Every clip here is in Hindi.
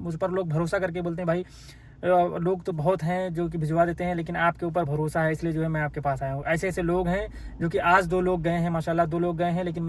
उस पर लोग भरोसा करके बोलते हैं भाई लोग तो बहुत हैं जो कि भिजवा देते हैं, लेकिन आपके ऊपर भरोसा है इसलिए जो है मैं आपके पास आया हूँ। ऐसे ऐसे लोग हैं जो कि आज 2 लोग गए हैं, माशाल्लाह 2 लोग गए हैं, लेकिन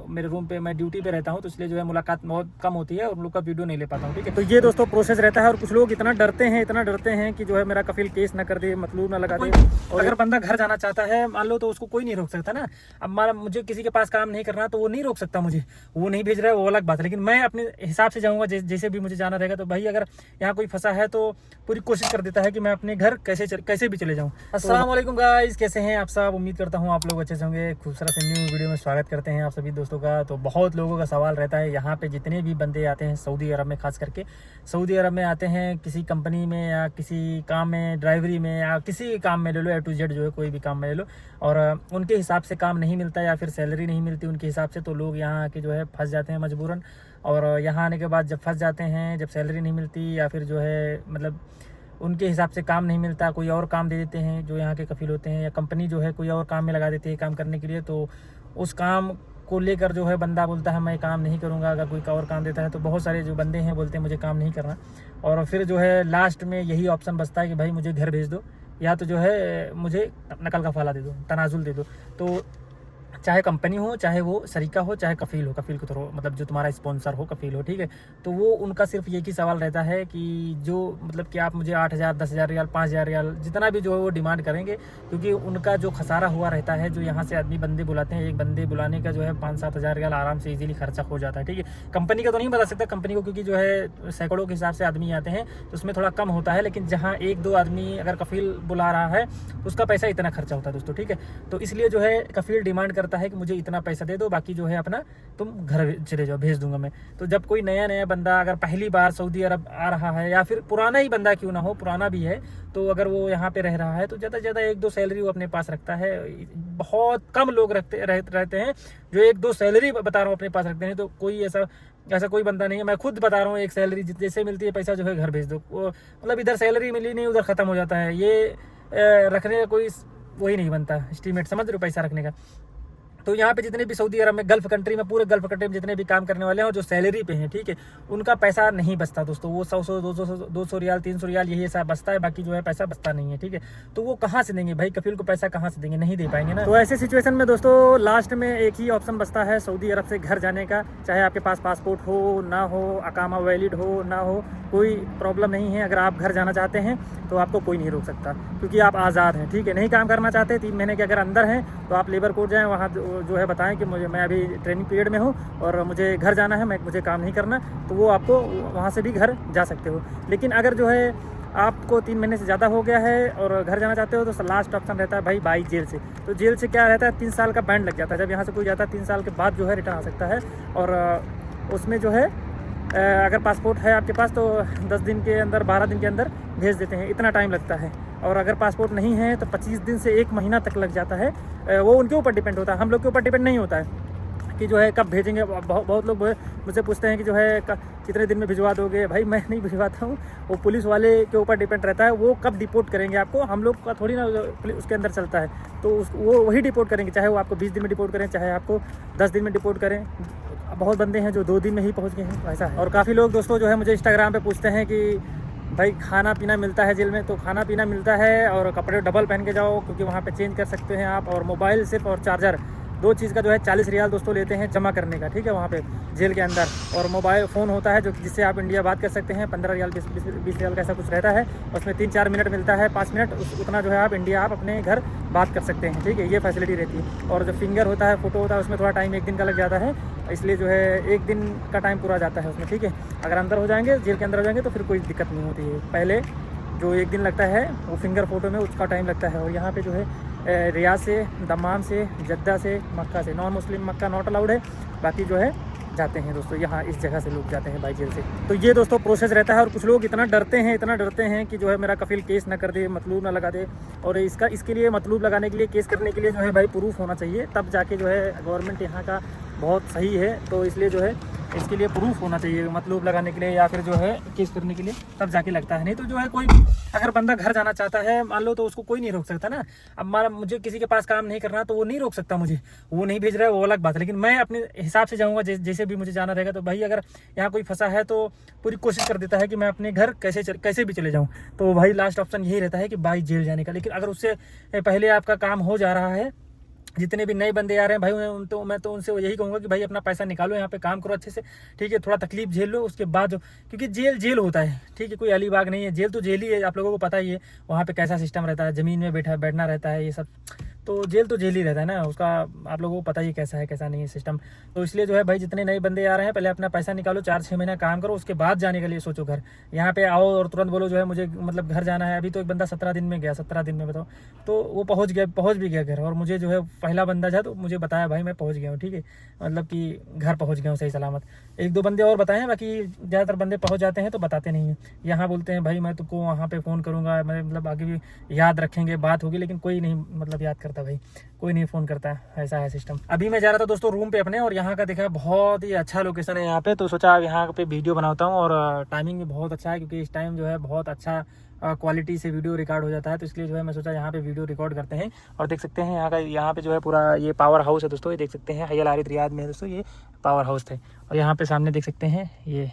मेरे रूम पे मैं ड्यूटी पे रहता हूँ तो इसलिए जो है मुलाकात बहुत कम होती है और उन लोग का वीडियो नहीं ले पाता हूँ। ठीक है, तो ये दोस्तों प्रोसेस रहता है। और कुछ लोग इतना डरते हैं कि जो है मेरा कफील केस ना कर दे, मतलब ना लगा दे। और अगर बंदा घर जाना चाहता है मान लो, तो उसको कोई नहीं रोक सकता ना। अब मुझे किसी के पास काम नहीं करना तो वो नहीं रोक सकता मुझे, वो नहीं भेज रहा है वो अलग बात है, लेकिन मैं अपने हिसाब से जाऊँगा जैसे भी मुझे जाना रहेगा। तो भाई अगर यहाँ कोई फंसा है तो पूरी कोशिश कर देता है कि मैं अपने घर कैसे भी चले जाऊं। अस्सलाम वालेकुम गाइस, कैसे हैं आप सब? उम्मीद करता हूं आप लोग अच्छे से होंगे। खूबसूरत से न्यू वीडियो में स्वागत करते हैं आप सभी दोस्तों का। तो बहुत लोगों का सवाल रहता है, यहाँ पे जितने भी बंदे आते हैं सऊदी अरब में, खास करके सऊदी अरब में आते हैं किसी कंपनी में या किसी काम में, ड्राइवरी में या किसी काम में ले लो, A to Z जो है कोई भी काम में ले लो, और उनके हिसाब से काम नहीं मिलता या फिर सैलरी नहीं मिलती उनके हिसाब से, तो लोग यहाँ आके जो है फंस जाते हैं मजबूरन। और यहाँ आने के बाद जब फंस जाते हैं, जब सैलरी नहीं मिलती या फिर जो है मतलब उनके हिसाब से काम नहीं मिलता, कोई और काम दे देते हैं जो यहाँ के कफील होते हैं, या कंपनी जो है कोई और काम में लगा देती है काम करने के लिए, तो उस काम को लेकर जो है बंदा बोलता है मैं काम नहीं करूँगा। अगर कोई और काम देता है तो बहुत सारे जो बंदे हैं बोलते हैं मुझे काम नहीं करना, और फिर जो है लास्ट में यही ऑप्शन बचता है कि भाई मुझे घर भेज दो, या तो जो है मुझे नकल का फाला दे दो, तनाजुल दे दो। तो चाहे कंपनी हो, चाहे वो शरीका हो, चाहे कफील हो, कफील के थ्रू मतलब जो तुम्हारा स्पॉन्सर हो, कफील हो, ठीक है। तो वो उनका सिर्फ एक ही सवाल रहता है कि जो मतलब कि आप मुझे 8,000, 10,000 रियाल, 5,000 रियाल, जितना भी जो है वो डिमांड करेंगे, क्योंकि उनका जो खसारा हुआ रहता है, जो यहाँ से आदमी बंदे बुलाते हैं, एक बंदे बुलाने का जो है 5-7 हज़ार रियाल आराम से इजीली खर्चा हो जाता है, ठीक है। कंपनी का तो नहीं बता सकता कंपनी को, क्योंकि जो है सैकड़ों के हिसाब से आदमी आते हैं तो उसमें थोड़ा कम होता है, लेकिन जहाँ 1-2 आदमी अगर कफील बुला रहा है उसका पैसा इतना खर्चा होता है दोस्तों, ठीक है। तो इसलिए जो है कफील डिमांड करता है कि मुझे इतना पैसा दे दो, बाकी जो है अपना तुम घर चले जाओ, भेज दूंगा मैं। तो जब कोई नया बंदा अगर पहली बार सऊदी अरब आ रहा है, या फिर पुराना ही बंदा क्यों ना हो, पुराना भी है, तो अगर वो यहाँ पे रह रहा है तो ज़्यादा से ज़्यादा 1-2 सैलरी वो अपने पास रखता है। बहुत कम लोग रहते हैं जो 1-2 सैलरी बता रहा हूँ अपने पास रखते हैं। तो कोई ऐसा कोई बंदा नहीं है, मैं खुद बता रहा हूँ, एक सैलरी जैसे मिलती है पैसा जो है घर भेज दो, मतलब इधर सैलरी मिली नहीं उधर ख़त्म हो जाता है। ये रखने का कोई वही नहीं बनता, एस्टीमेट समझ रहे हो पैसा रखने का। तो यहाँ पे जितने भी सऊदी अरब में, गल्फ़ कंट्री में, पूरे गल्फ़ कंट्री में जितने भी काम करने वाले हैं और जो सैलरी पे हैं, ठीक है, उनका पैसा नहीं बचता दोस्तों। वो 100-200 रियाल, 300 रियाल यही ऐसा बचता है, बाकी जो है पैसा बचता नहीं है, ठीक है। तो वो कहाँ से देंगे भाई, कफील को पैसा कहाँ से देंगे, नहीं दे पाएंगे ना। तो ऐसे सिचुएशन में दोस्तों लास्ट में एक ही ऑप्शन बचता है सऊदी अरब से घर जाने का। चाहे आपके पास पासपोर्ट हो ना हो, अकामा वैलिड हो ना हो, कोई प्रॉब्लम नहीं है। अगर आप घर जाना चाहते हैं तो आपको कोई नहीं रोक सकता, क्योंकि आप आज़ाद हैं, ठीक है। नहीं काम करना चाहते, 3 महीने के अगर अंदर हैं, तो आप लेबर कोर्ट जाएँ, वहाँ जो है बताएं कि मैं अभी ट्रेनिंग पीरियड में हूँ और मुझे घर जाना है, मुझे काम नहीं करना, तो वो आपको वहाँ से भी घर जा सकते हो। लेकिन अगर जो है आपको 3 महीने से ज़्यादा हो गया है और घर जाना चाहते हो, तो लास्ट ऑप्शन रहता है भाई बाई जेल से। तो जेल से क्या रहता है, 3 साल का बैंड लग जाता है। जब यहाँ से कोई जाता है 3 साल के बाद जो है रिटर्न आ सकता है, और उसमें जो है अगर पासपोर्ट है आपके पास तो 10 दिन के अंदर, 12 दिन के अंदर भेज देते हैं, इतना टाइम लगता है। और अगर पासपोर्ट नहीं है तो 25 दिन से 1 महीना तक लग जाता है। वो उनके ऊपर डिपेंड होता है, हम लोग के ऊपर डिपेंड नहीं होता है कि जो है कब भेजेंगे। बहुत लोग मुझसे पूछते हैं कि जो है कितने दिन में भिजवा दोगे। भाई मैं नहीं भिजवाता हूँ, वो पुलिस वाले के ऊपर डिपेंड रहता है, वो कब डिपोर्ट करेंगे आपको। हम लोग का थोड़ी ना उसके अंदर चलता है, तो वो वही डिपोर्ट करेंगे, चाहे वो आपको 20 दिन में डिपोर्ट करें, चाहे आपको 10 दिन में डिपोर्ट करें। बहुत बंदे हैं जो 2 दिन में ही पहुँच गए हैं, ऐसा है। और काफ़ी लोग दोस्तों जो है मुझे इंस्टाग्राम पे पूछते हैं कि भाई खाना पीना मिलता है जेल में। तो खाना पीना मिलता है, और कपड़े डबल पहन के जाओ, क्योंकि वहाँ पे चेंज कर सकते हैं आप। और मोबाइल सिर्फ और चार्जर, 2 चीज़ का जो है 40 रियाल दोस्तों लेते हैं जमा करने का, ठीक है, वहाँ पे जेल के अंदर। और मोबाइल फ़ोन होता है जो जिससे आप इंडिया बात कर सकते हैं, 15 रियाल 20 रियाल का ऐसा कुछ रहता है। उसमें 3-4 मिनट मिलता है, 5 मिनट, उतना जो है आप इंडिया आप अपने घर बात कर सकते हैं, ठीक है, ये फैसिलिटी रहती है। और जो फिंगर होता है, फ़ोटो होता है, उसमें थोड़ा टाइम 1 दिन का लग जाता है, इसलिए जो है 1 दिन का टाइम पूरा जाता है उसमें, ठीक है। अगर अंदर हो जाएंगे, जेल के अंदर हो जाएंगे, तो फिर कोई दिक्कत नहीं होती है। पहले जो 1 दिन लगता है वो फिंगर फोटो में, उसका टाइम लगता है। और यहाँ पे जो है रियाद से, दम्माम से, जद्दा से, मक्का से, non Muslim Mecca not allowed है, बाकी जो है जाते हैं दोस्तों, यहाँ इस जगह से लोग जाते हैं भाई जेल से। तो ये दोस्तों प्रोसेस रहता है। और कुछ लोग इतना डरते हैं कि जो है मेरा कफील केस ना कर दे, मतलूब ना लगा दे। और इसके लिए मतलूब लगाने के लिए, केस करने के लिए जो है भाई प्रूफ होना चाहिए, तब जाके जो है गवर्नमेंट यहाँ का बहुत सही है, तो इसलिए जो है इसके लिए प्रूफ होना चाहिए, मतलब लगाने के लिए या फिर जो है केस करने के लिए, तब जाके लगता है। नहीं तो जो है कोई अगर बंदा घर जाना चाहता है मान लो, तो उसको कोई नहीं रोक सकता ना। अब मान मुझे किसी के पास काम नहीं करना तो वो नहीं रोक सकता मुझे, वो नहीं भेज रहा है वो अलग बात है, लेकिन मैं अपने हिसाब से जाऊँगा जैसे भी मुझे जाना रहेगा। तो भाई अगर यहाँ कोई फंसा है तो पूरी कोशिश कर देता है कि मैं अपने घर कैसे भी चले जाऊँ। तो भाई लास्ट ऑप्शन यही रहता है कि भाई जेल जाने का। लेकिन अगर उससे पहले आपका काम हो जा रहा है, जितने भी नए बंदे आ रहे हैं भाई मैं तो उनसे यही कहूँगा कि भाई अपना पैसा निकालो, यहाँ पे काम करो अच्छे से, ठीक है। थोड़ा तकलीफ झेल लो, उसके बाद क्योंकि जेल होता है, ठीक है, कोई अलीबाग नहीं है, जेल तो जेल ही है। आप लोगों को पता ही है वहाँ पे कैसा सिस्टम रहता है, ज़मीन में बैठना रहता है, ये सब तो जेल ही रहता है ना उसका। आप लोगों को पता ही कैसा है कैसा नहीं है सिस्टम। तो इसलिए जो है भाई जितने नए बंदे आ रहे हैं, पहले अपना पैसा निकालो, 4-6 महीना काम करो, उसके बाद जाने के लिए सोचो घर। यहाँ पे आओ और तुरंत बोलो जो है मुझे मतलब घर जाना है। अभी तो एक बंदा 17 दिन में गया, 17 दिन में बताओ, तो वो पहुँच भी गया घर। और मुझे जो है पहला बंदा था तो मुझे बताया भाई मैं पहुँच गया हूँ, ठीक है, मतलब कि घर पहुँच गया हूँ सही सलामत। 1-2 बंदे और बताए हैं, बाकी ज़्यादातर बंदे पहुँच जाते हैं तो बताते नहीं हैं। यहाँ बोलते हैं भाई मैं तुमको वहाँ पे फ़ोन करूँगा, मैं मतलब आगे भी याद रखेंगे, बात होगी, लेकिन कोई नहीं मतलब याद करता भाई, कोई नहीं फ़ोन करता है, ऐसा है सिस्टम। अभी मैं जा रहा था दोस्तों रूम पे अपने, और यहाँ का देखा बहुत ही अच्छा लोकेशन है यहाँ पे, तो सोचा यहाँ पे वीडियो बनाता हूँ। और टाइमिंग भी बहुत अच्छा है क्योंकि इस टाइम जो है बहुत अच्छा क्वालिटी से वीडियो रिकॉर्ड हो जाता है, तो इसलिए जो है मैं सोचा यहाँ पे वीडियो रिकॉर्ड करते हैं। और देख सकते हैं यहाँ पे जो है पूरा ये पावर हाउस है दोस्तों, ये देख सकते हैं हयल आरिद रियाद में है दोस्तों, ये पावर हाउस थे। और यहाँ पे सामने देख सकते हैं ये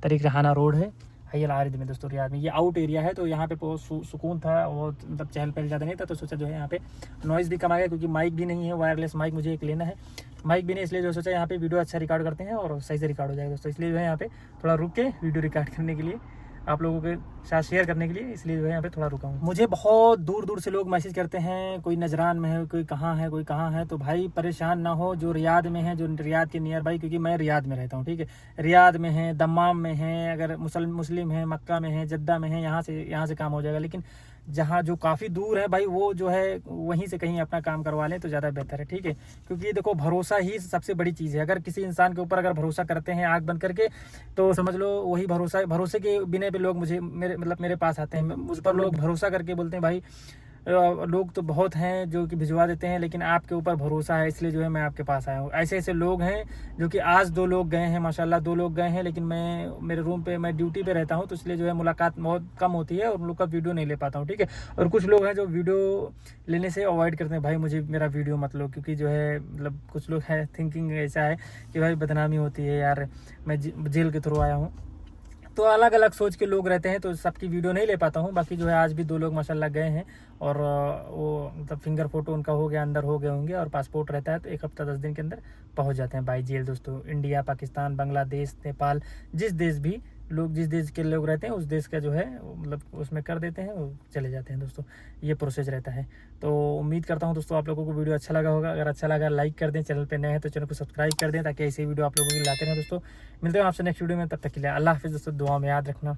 तरीक रहाना रोड है हयल आरिद में दोस्तों, रियाद में। ये आउट एरिया है, तो यहाँ पे बहुत सुकून था, वो मतलब चहल पहल ज़्यादा नहीं था, तो सोचा जो है यहाँ पे नॉइज़ भी कम आ गया, क्योंकि माइक भी नहीं है, वायरलेस माइक मुझे एक लेना है, माइक भी नहीं, इसलिए जो सोचा यहाँ पे वीडियो अच्छा रिकॉर्ड करते हैं और सही से रिकॉर्ड हो जाएगा दोस्तों। इसलिए जो है यहाँ पे थोड़ा रुक के वीडियो रिकॉर्ड करने के लिए, आप लोगों के साथ शेयर करने के लिए, इसलिए जो है यहाँ पे थोड़ा रुका हूँ। मुझे बहुत दूर दूर से लोग मैसेज करते हैं, कोई नजरान में है, कोई कहाँ है, कोई कहाँ है। तो भाई परेशान ना हो, जो रियाद में है, जो रियाद के नियर बाई, क्योंकि मैं रियाद में रहता हूँ, ठीक है, रियाद में है, दम्माम में है, अगर मुस्लिम है, मक्का में है, जद्दा में है, यहाँ से काम हो जाएगा। लेकिन जहाँ जो काफ़ी दूर है भाई, वो जो है वहीं से कहीं अपना काम करवा लें तो ज़्यादा बेहतर है, ठीक है। क्योंकि देखो भरोसा ही सबसे बड़ी चीज़ है। अगर किसी इंसान के ऊपर अगर भरोसा करते हैं आँख बंद करके, तो समझ लो वही भरोसे के बिना पे लोग मेरे पास आते हैं, मुझ पर लोग भरोसा करके बोलते हैं भाई लोग तो बहुत हैं जो कि भिजवा देते हैं, लेकिन आपके ऊपर भरोसा है इसलिए जो है मैं आपके पास आया हूँ। ऐसे लोग हैं जो कि आज 2 लोग गए हैं, माशाल्लाह 2 लोग गए हैं, लेकिन मेरे रूम पे मैं ड्यूटी पे रहता हूँ, तो इसलिए जो है मुलाकात बहुत कम होती है और उन लोग का वीडियो नहीं ले पाता हूँ, ठीक है। और कुछ लोग हैं जो वीडियो लेने से अवॉइड करते हैं, भाई मुझे मेरा वीडियो मत लो, क्योंकि जो है मतलब कुछ लोग हैं थिंकिंग ऐसा है कि भाई बदनामी होती है यार, मैं जेल के थ्रू आया हूँ। तो अलग अलग सोच के लोग रहते हैं, तो सबकी वीडियो नहीं ले पाता हूँ। बाकी जो है आज भी 2 लोग माशाल्लाह गए हैं, और वो मतलब फिंगर फोटो उनका हो गया, अंदर हो गए होंगे, और पासपोर्ट रहता है तो 1 हफ्ता 10 दिन के अंदर पहुँच जाते हैं बाई जेल दोस्तों। इंडिया, पाकिस्तान, बांग्लादेश, नेपाल, जिस देश के लोग रहते हैं उस देश का जो है मतलब उसमें कर देते हैं, वो चले जाते हैं दोस्तों। ये प्रोसेस रहता है। तो उम्मीद करता हूँ दोस्तों आप लोगों को वीडियो अच्छा लगा होगा। अगर अच्छा लगा लाइक कर दें, चैनल पे नए हैं तो चैनल को सब्सक्राइब कर दें, ताकि ऐसे वीडियो आप लोगों के लिए लाते रहें दोस्तों। मिलते हैं आपसे नेक्स्ट वीडियो में, तब तक के लिए अल्लाह हाफिज़ दोस्तों, दुआ में याद रखना।